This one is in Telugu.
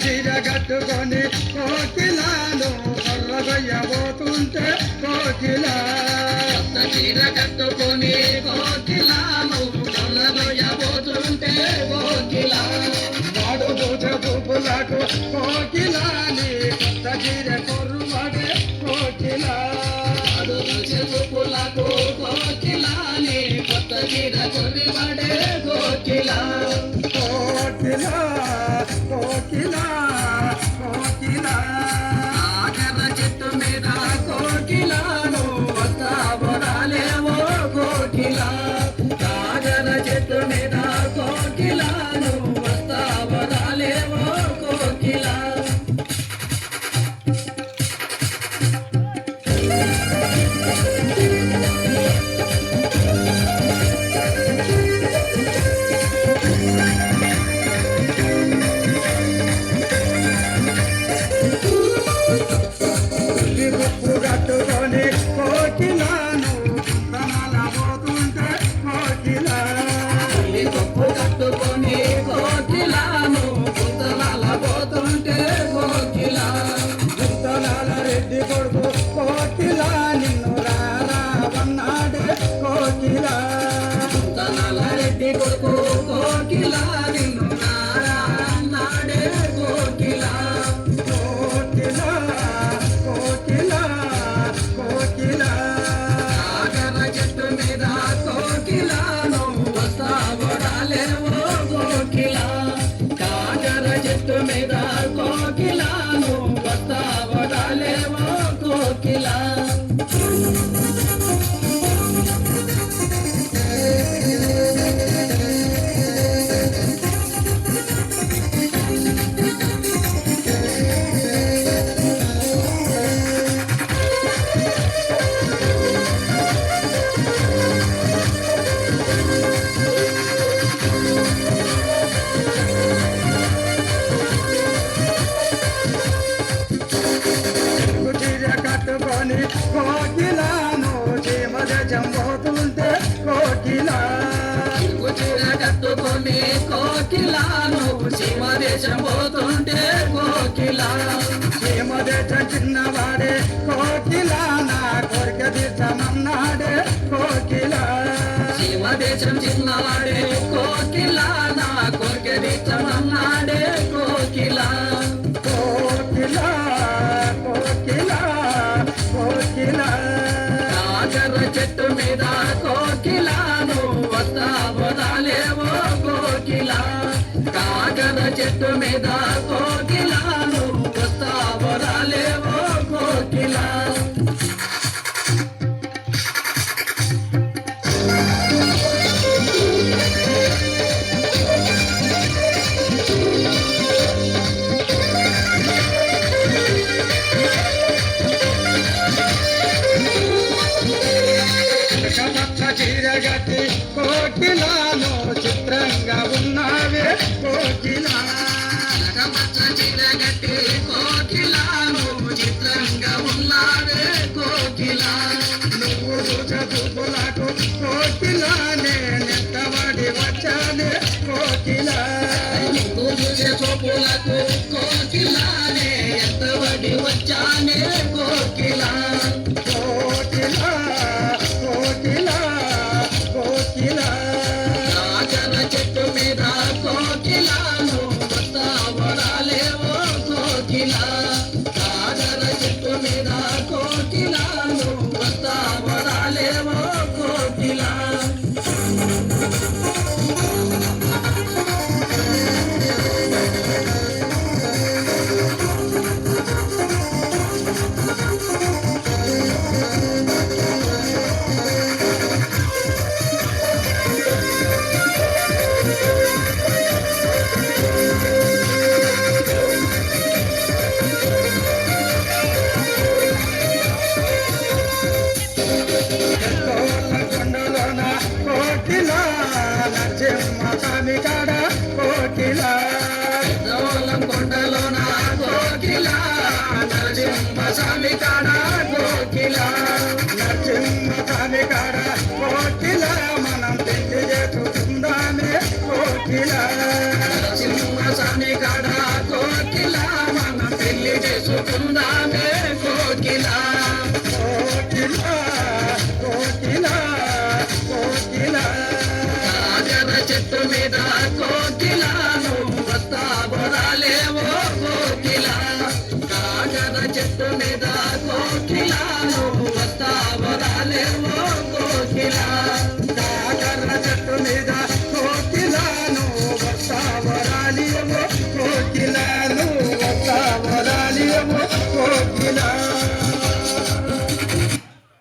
చీర కట్టుకొని కోకిలాను కొర్రగొయ్యబోతుంటే కోకిలా చీర కట్టుకొని కోకిలాను కొర్రగొయ్యబోతుంటే కోకిలా వాడు దూచ చూపులకు కోకిలాని కొత్త చీర కొర్రుబడే కోకిలా వాడు దూచ చూపులకు కోకిలాని కొత్త చీర కొర్రుబడే కోకిలా కోకిలా కోకిలా కోకిలా ఆగర చెట్టు మీద కోకిలాను వస్తావో రాలేవో కోకిలా ఆగర చెట్టు మీద కోకిలాను వస్తావో రాలేవో కోకిలా కట్టుకొని కోకిలాను తనలబోతుంటే కోకిలా కొప్పు కట్టుకొని కోకిలాను గుంతలబోతుంటే కోకిలా గుంతలాల రెడ్డి కొడుకు కోకిలా నిన్ను రావన్నాడే కోకిలా గుంతలాల రెడ్డి కొడుకు కోకిలా నిన్ను నాడే కోకిలా కోకిలా కోకిలా కోకిలా ఆగర చెట్టు మీద కోకిలాను వస్తావో రాలేవో కోకిలా కాగర చెట్టు మీద కోకిలాను వస్తావో రాలేవో కోకిలా చీర కట్టుకొని కోకిలాను చీమద చంపోతుంటే కోకిలా చీర కట్టుకొని కోకిలాను సీమ దేశం పోతుంటే కోకిలా చీమదేశ చిన్నవాడే కోకిలా నా కోరిక తీర్చమన్నాడే కోకిలా సీమ దేశం చిన్నవాడే కోకిలా నా కోరిక తీర్చమన్నాడే కోకిలా కోకిలా కోకిలా కోకిలా కాగర చెట్టు మీద కోకిలాను వస్తావో రాలేవో కోకిలా కాగర చెట్టు మీద కోకిలాను వస్తావో రాలేవో కోకిలా పచ్చ చీర గట్టి కోకిలాను చిత్రంగా ఉన్నావే కోకిలా పచ్చ చీర కట్టి కోకిలాను చిత్రంగా ఉన్నావే కోకిలా నువ్వు చూపులకు కోకిలానే నెట్టబడి వచ్చానే కోకిలా చూపులకు